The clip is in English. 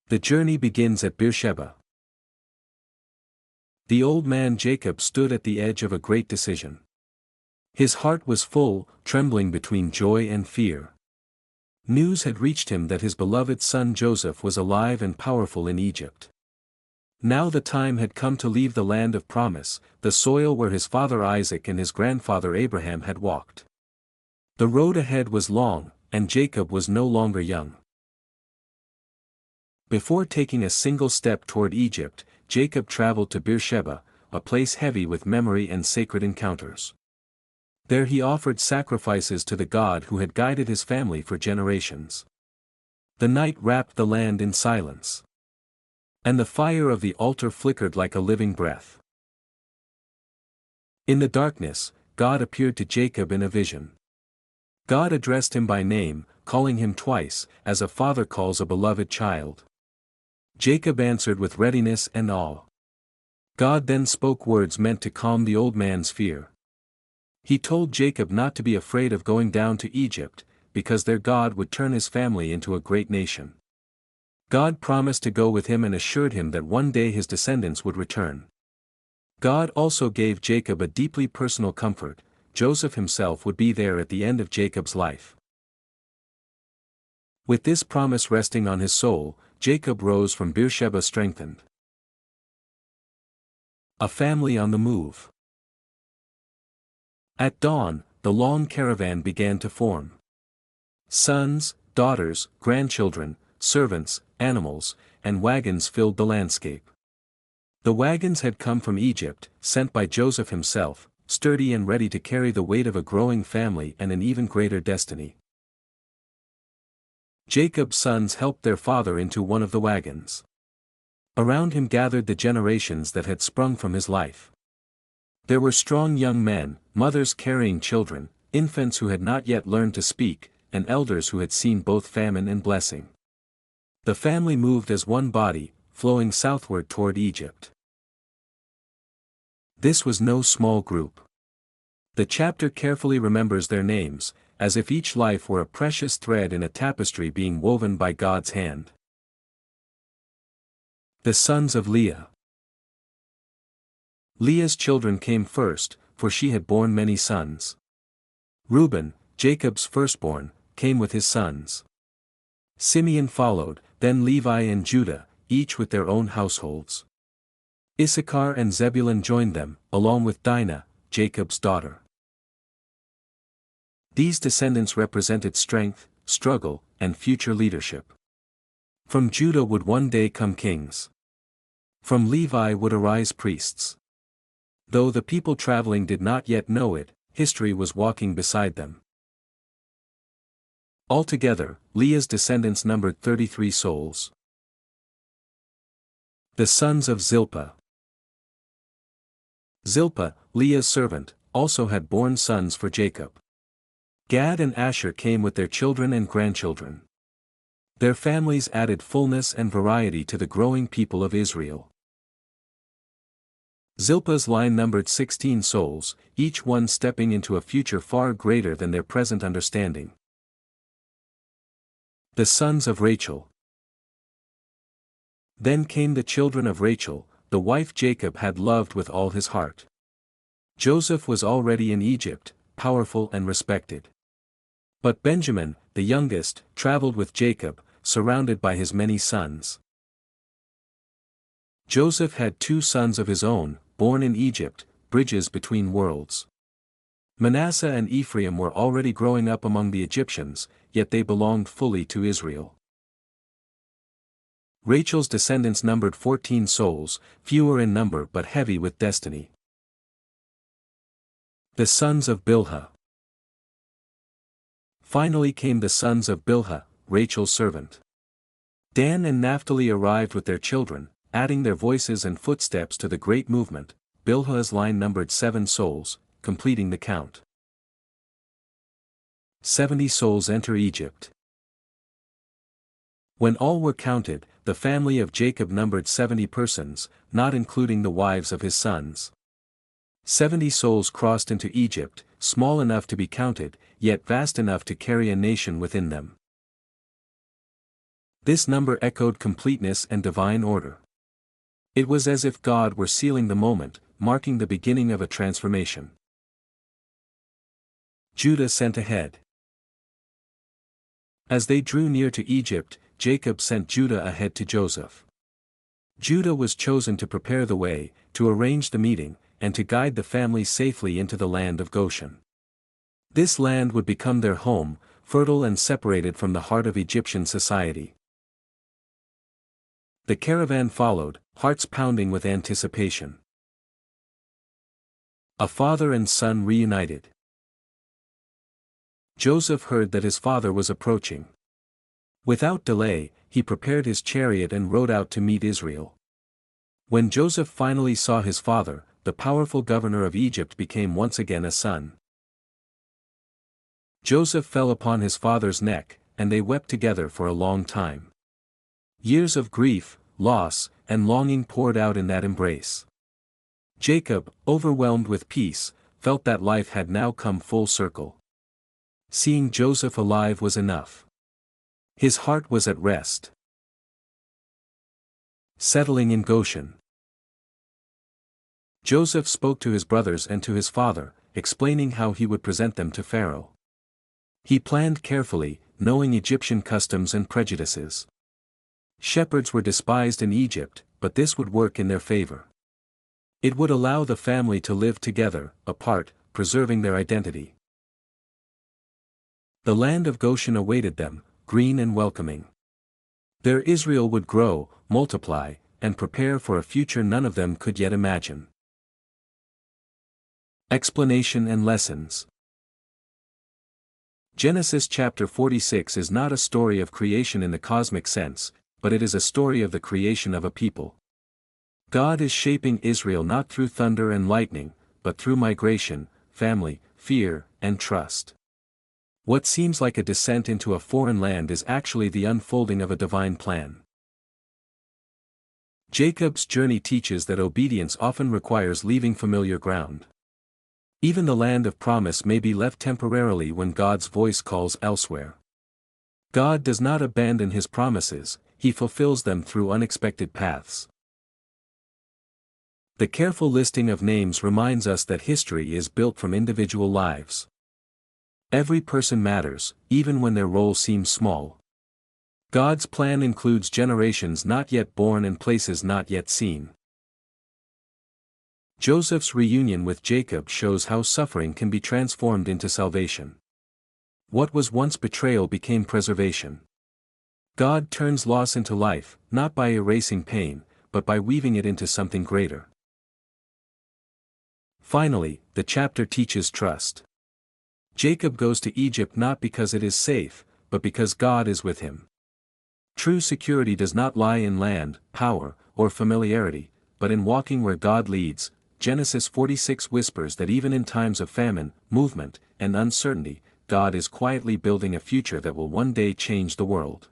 The journey begins at Beersheba. The old man Jacob stood at the edge of a great decision. His heart was full, trembling between joy and fear. News had reached him that his beloved son Joseph was alive and powerful in Egypt. Now the time had come to leave the land of promise, the soil where his father Isaac and his grandfather Abraham had walked. The road ahead was long, and Jacob was no longer young. Before taking a single step toward Egypt, Jacob traveled to Beersheba, a place heavy with memory and sacred encounters. There he offered sacrifices to the God who had guided his family for generations. The night wrapped the land in silence. And the fire of the altar flickered like a living breath. In the darkness, God appeared to Jacob in a vision. God addressed him by name, calling him twice, as a father calls a beloved child. Jacob answered with readiness and awe. God then spoke words meant to calm the old man's fear. He told Jacob not to be afraid of going down to Egypt, because their God would turn his family into a great nation. God promised to go with him and assured him that one day his descendants would return. God also gave Jacob a deeply personal comfort: Joseph himself would be there at the end of Jacob's life. With this promise resting on his soul, Jacob rose from Beersheba strengthened. A family on the move. At dawn, the long caravan began to form. Sons, daughters, grandchildren, servants, animals, and wagons filled the landscape. The wagons had come from Egypt, sent by Joseph himself, sturdy and ready to carry the weight of a growing family and an even greater destiny. Jacob's sons helped their father into one of the wagons. Around him gathered the generations that had sprung from his life. There were strong young men, mothers carrying children, infants who had not yet learned to speak, and elders who had seen both famine and blessing. The family moved as one body, flowing southward toward Egypt. This was no small group. The chapter carefully remembers their names, as if each life were a precious thread in a tapestry being woven by God's hand. The sons of Leah. Leah's children came first, for she had borne many sons. Reuben, Jacob's firstborn, came with his sons. Simeon followed, then Levi and Judah, each with their own households. Issachar and Zebulun joined them, along with Dinah, Jacob's daughter. These descendants represented strength, struggle, and future leadership. From Judah would one day come kings. From Levi would arise priests. Though the people traveling did not yet know it, history was walking beside them. Altogether, Leah's descendants numbered 33 souls. The sons of Zilpah. Zilpah, Leah's servant, also had borne sons for Jacob. Gad and Asher came with their children and grandchildren. Their families added fullness and variety to the growing people of Israel. Zilpah's line numbered 16 souls, each one stepping into a future far greater than their present understanding. The sons of Rachel. Then came the children of Rachel, the wife Jacob had loved with all his heart. Joseph was already in Egypt, powerful and respected. But Benjamin, the youngest, traveled with Jacob, surrounded by his many sons. Joseph had 2 sons of his own, born in Egypt, bridges between worlds. Manasseh and Ephraim were already growing up among the Egyptians, yet they belonged fully to Israel. Rachel's descendants numbered 14 souls, fewer in number but heavy with destiny. The sons of Bilhah. Finally came the sons of Bilhah, Rachel's servant. Dan and Naphtali arrived with their children, adding their voices and footsteps to the great movement. Bilhah's line numbered 7 souls, completing the count. 70 souls enter Egypt. When all were counted, the family of Jacob numbered 70 persons, not including the wives of his sons. 70 souls crossed into Egypt, small enough to be counted, yet vast enough to carry a nation within them. This number echoed completeness and divine order. It was as if God were sealing the moment, marking the beginning of a transformation. Judah sent ahead. As they drew near to Egypt, Jacob sent Judah ahead to Joseph. Judah was chosen to prepare the way, to arrange the meeting, and to guide the family safely into the land of Goshen. This land would become their home, fertile and separated from the heart of Egyptian society. The caravan followed, hearts pounding with anticipation. A father and son reunited. Joseph heard that his father was approaching. Without delay, he prepared his chariot and rode out to meet Israel. When Joseph finally saw his father, the powerful governor of Egypt became once again a son. Joseph fell upon his father's neck, and they wept together for a long time. Years of grief, loss, and longing poured out in that embrace. Jacob, overwhelmed with peace, felt that life had now come full circle. Seeing Joseph alive was enough. His heart was at rest. Settling in Goshen. Joseph spoke to his brothers and to his father, explaining how he would present them to Pharaoh. He planned carefully, knowing Egyptian customs and prejudices. Shepherds were despised in Egypt, but this would work in their favor. It would allow the family to live together, apart, preserving their identity. The land of Goshen awaited them, green and welcoming. There Israel would grow, multiply, and prepare for a future none of them could yet imagine. Explanation and lessons. Genesis chapter 46 is not a story of creation in the cosmic sense, but it is a story of the creation of a people. God is shaping Israel not through thunder and lightning, but through migration, family, fear, and trust. What seems like a descent into a foreign land is actually the unfolding of a divine plan. Jacob's journey teaches that obedience often requires leaving familiar ground. Even the land of promise may be left temporarily when God's voice calls elsewhere. God does not abandon his promises, he fulfills them through unexpected paths. The careful listing of names reminds us that history is built from individual lives. Every person matters, even when their role seems small. God's plan includes generations not yet born and places not yet seen. Joseph's reunion with Jacob shows how suffering can be transformed into salvation. What was once betrayal became preservation. God turns loss into life, not by erasing pain, but by weaving it into something greater. Finally, the chapter teaches trust. Jacob goes to Egypt not because it is safe, but because God is with him. True security does not lie in land, power, or familiarity, but in walking where God leads. Genesis 46 whispers that even in times of famine, movement, and uncertainty, God is quietly building a future that will one day change the world.